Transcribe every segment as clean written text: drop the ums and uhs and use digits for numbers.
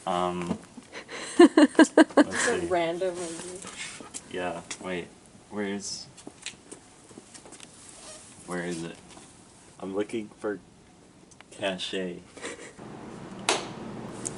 Let's It's a see. random movie. Yeah, wait. Where is it? I'm looking for cachet.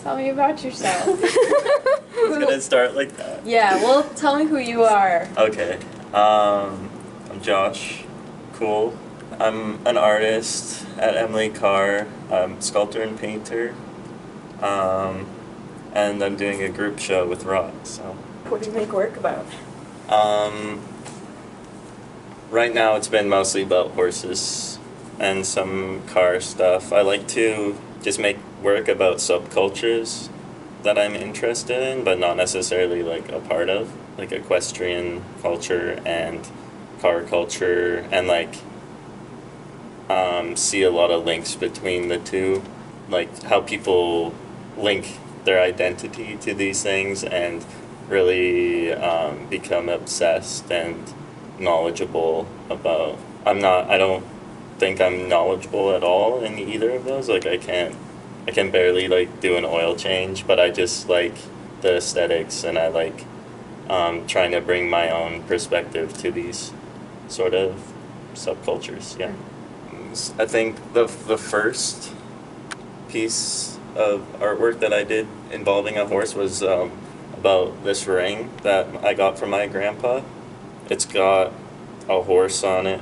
Tell me about yourself. It's gonna start like that. Yeah, well, tell me who you are. Okay. I'm Josh Koole. I'm an artist at Emily Carr. I'm a sculptor and painter. And I'm doing a group show with Rock, so. What do you make work about? Um, right now it's been mostly about horses and some car stuff. I like to just make work about subcultures that I'm interested in, but not necessarily like a part of, like equestrian culture and car culture, and like see a lot of links between the two, like how people link their identity to these things and really become obsessed and knowledgeable about. I don't think I'm knowledgeable at all in either of those. Like I can barely like do an oil change, but I just like the aesthetics, and I like trying to bring my own perspective to these sort of subcultures. Yeah. I think the first piece of artwork that I did involving a horse was about this ring that I got from my grandpa. It's got a horse on it.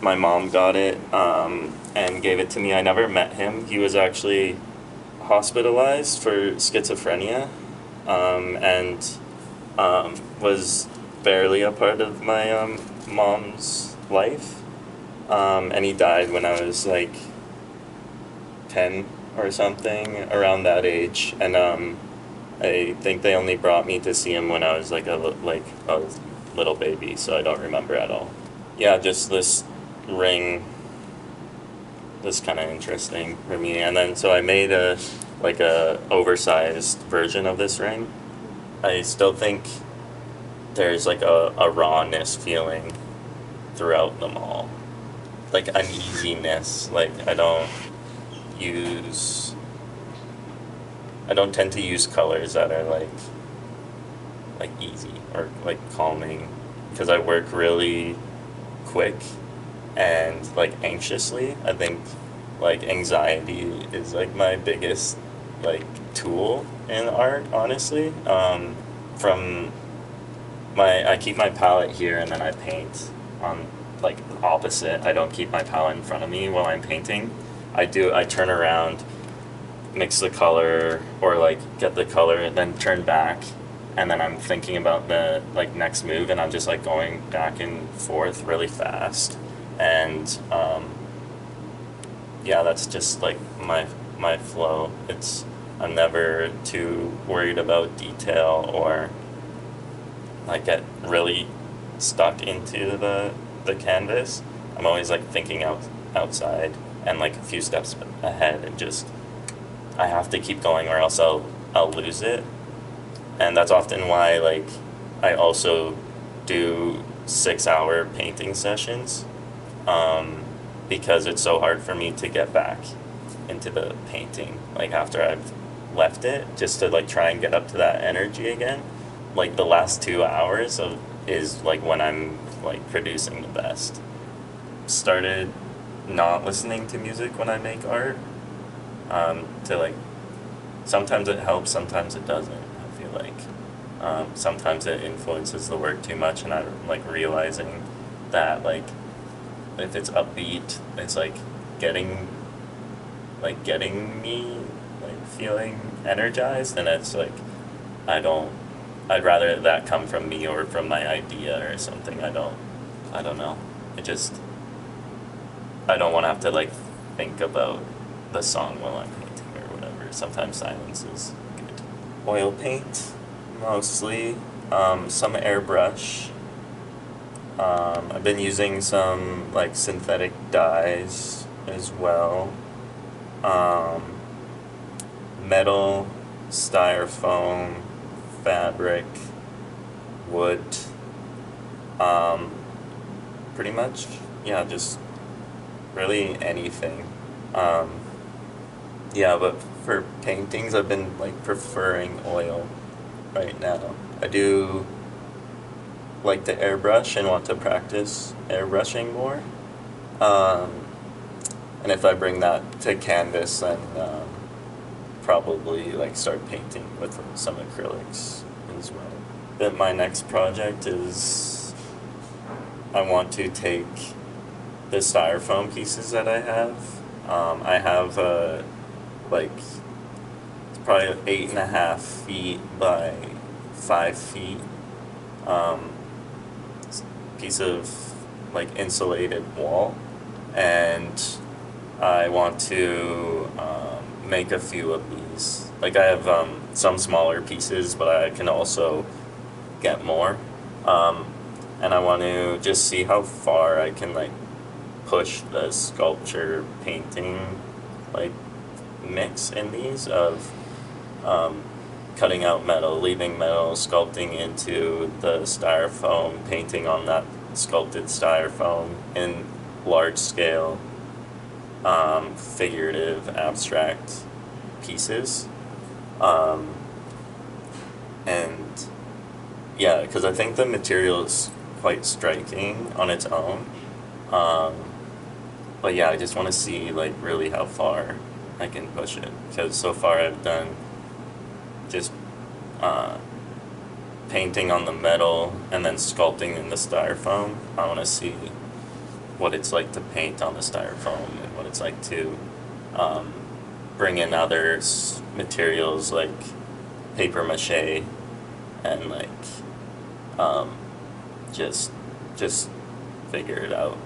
My mom got it and gave it to me. I never met him. He was actually hospitalized for schizophrenia and was barely a part of my mom's life. And he died when I was like 10 or something, around that age. And I think they only brought me to see him when I was like a little baby, so I don't remember at all. Yeah, just this ring was kind of interesting for me. And then so I made a oversized version of this ring. I still think there's like a rawness feeling throughout them all, like uneasiness. Like I don't tend to use colors that are like easy or like calming, because I work really quick and like anxiously. I think like anxiety is like my biggest like tool in art, honestly. From I keep my palette here and then I paint on like opposite. I don't keep my palette in front of me while I'm painting. I turn around, mix the color, or like get the color and then turn back, and then I'm thinking about the like next move, and I'm just like going back and forth really fast. And yeah, that's just like my flow. I'm never too worried about detail or like get really stuck into the canvas. I'm always like thinking outside and like a few steps ahead, and just I have to keep going or else I'll lose it. And that's often why like I also do 6-hour painting sessions, because it's so hard for me to get back into the painting like after I've left it, just to like try and get up to that energy again. Like the last 2 hours is like when I'm like producing the best. Started not listening to music when I make art, to like sometimes it helps, sometimes it doesn't. I feel like sometimes it influences the work too much, and I'm like realizing that like if it's upbeat, it's like getting me like feeling energized, and it's like I'd rather that come from me or from my idea or something. I don't know. I don't want to have to like think about the song while I'm painting or whatever. Sometimes silence is good. Oil paint, mostly. Some airbrush. I've been using some like synthetic dyes as well. Metal, styrofoam, fabric, wood. Pretty much, yeah, just really anything. Yeah, but for paintings, I've been like preferring oil right now. I do like to airbrush and want to practice airbrushing more. Um, and if I bring that to canvas, then probably like start painting with some acrylics as well. But my next project is I want to take the styrofoam pieces that I have like it's probably 8.5 feet by 5 feet piece of like insulated wall, and I want to make a few of these. Like I have some smaller pieces, but I can also get more. And I want to just see how far I can like push the sculpture painting like mix in these of cutting out metal, leaving metal, sculpting into the styrofoam, painting on that sculpted styrofoam in large scale figurative abstract pieces. And yeah, because I think the material is quite striking on its own. But yeah, I just want to see like really how far I can push it, because so far I've done just painting on the metal and then sculpting in the styrofoam. I want to see what it's like to paint on the styrofoam and what it's like to bring in other materials like paper mache and like just figure it out.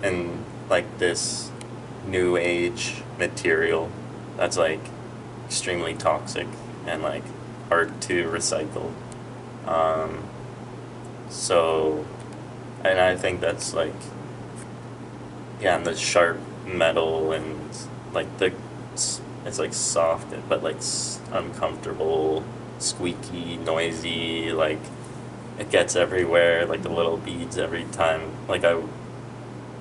And like this new age material that's like extremely toxic and like hard to recycle. So, and I think that's like, yeah, and the sharp metal and like it's like soft but like uncomfortable, squeaky, noisy, like it gets everywhere, like the little beads every time,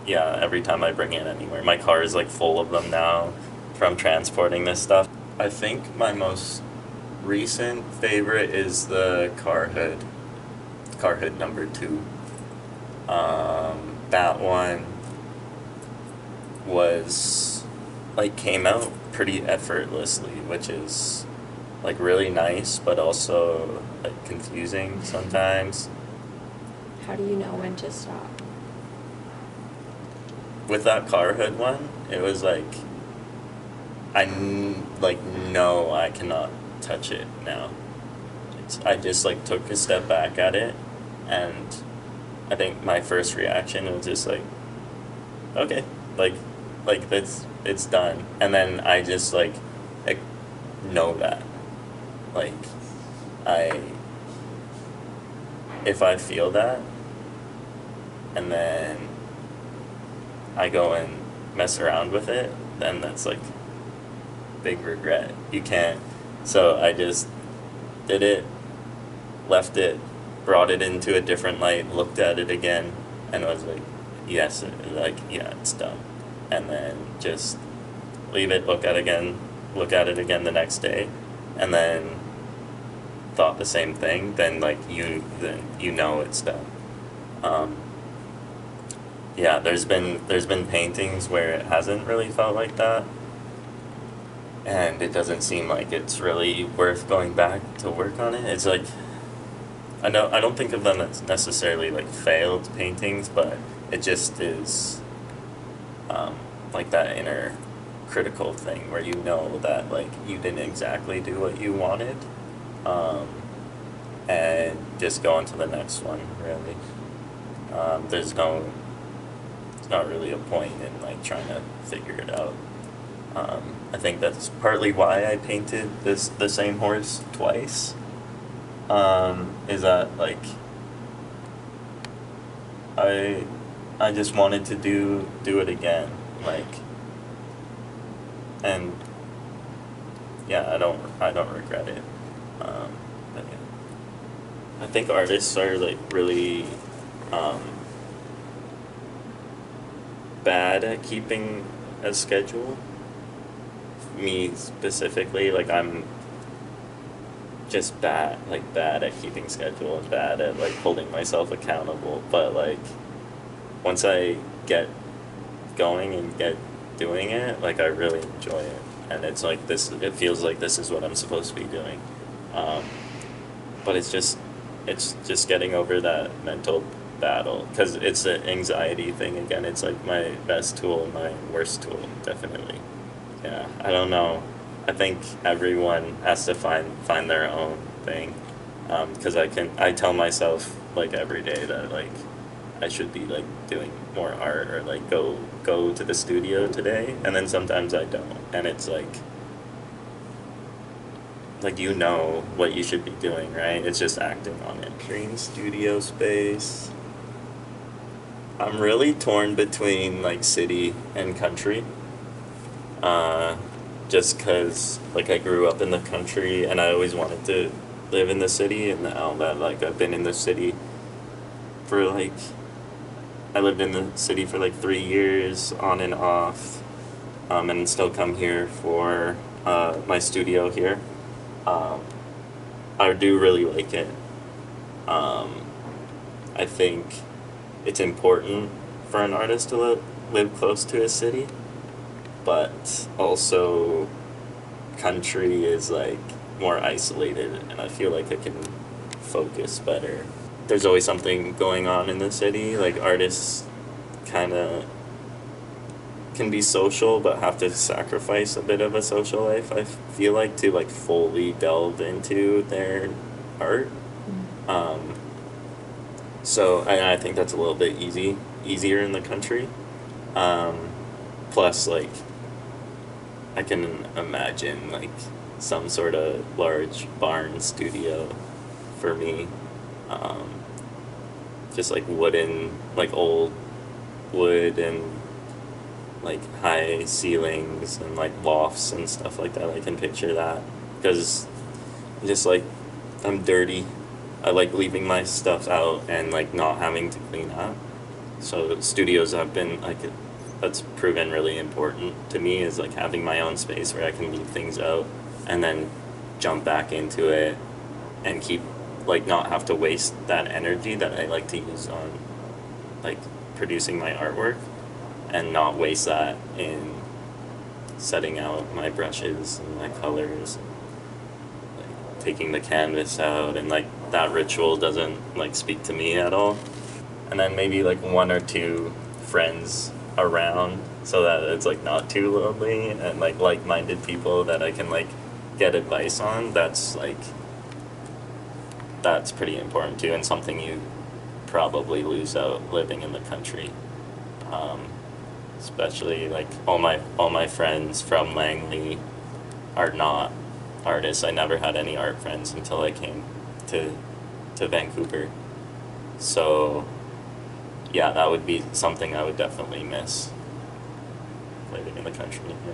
every time I bring it anywhere. My car is like full of them now from transporting this stuff. I think my most recent favorite is the car hood number 2. That one was like came out pretty effortlessly, which is like really nice, but also like confusing sometimes. How do you know when to stop? With that car hood one, it was like no, I cannot touch it now. I just like took a step back at it, and I think my first reaction was just like, okay, like it's done. And then I just like know that, like if I feel that and then I go and mess around with it, then that's like big regret. You can't. So I just did it, left it, brought it into a different light, looked at it again, and was like, yes, yeah, it's done. And then just leave it, look at it again the next day, and then thought the same thing. Then you know it's done. Yeah, there's been paintings where it hasn't really felt like that, and it doesn't seem like it's really worth going back to work on it. It's like I don't think of them as necessarily like failed paintings, but it just is like that inner critical thing where you know that like you didn't exactly do what you wanted, and just go on to the next one, really. There's not really a point in like trying to figure it out. I think that's partly why I painted the same horse twice. Is that like I just wanted to do it again, like, and yeah, I don't regret it. But yeah, I think artists are like really bad at keeping a schedule. me specifically, like I'm just bad at keeping schedule and bad at like holding myself accountable. But like once I get going and get doing it, like I really enjoy it, and it's like this. It feels like this is what I'm supposed to be doing. Um, but it's just getting over that mental battle because it's an anxiety thing again. It's like my best tool and my worst tool, definitely. Yeah, I don't know. I think everyone has to find their own thing, because I tell myself like every day that like I should be like doing more art or like go to the studio today, and then sometimes I don't, and it's like you know what you should be doing, right? It's just acting on it. Dream studio space. I'm really torn between like city and country. Uh, just because like I grew up in the country and I always wanted to live in the city, and now that like I've been in the city for like I lived in the city for like 3 years on and off, and still come here for my studio here. Um, I do really like it. Um, I think it's important for an artist to live close to a city, but also country is like more isolated, and I feel like I can focus better. There's always something going on in the city. Like artists kind of can be social but have to sacrifice a bit of a social life, I feel like, to like fully delve into their art. Um, so I think that's a little bit easier in the country. Um, plus like I can imagine like some sort of large barn studio for me. Um, just like wooden, like old wood and like high ceilings and like lofts and stuff like that. I can picture that because just like I'm dirty. I like leaving my stuff out and like not having to clean up. So studios have been like that's proven really important to me, is like having my own space where I can leave things out and then jump back into it and keep like not have to waste that energy that I like to use on like producing my artwork, and not waste that in setting out my brushes and my colors, like taking the canvas out, and like that ritual doesn't like speak to me at all. And then maybe like one or two friends around so that it's like not too lonely, and like-minded people that I can like get advice on. That's pretty important too, and something you probably lose out living in the country. Um, Especially like all my friends from Langley are not artists. I never had any art friends until I came to Vancouver. So yeah, that would be something I would definitely miss, living in the country. Yeah.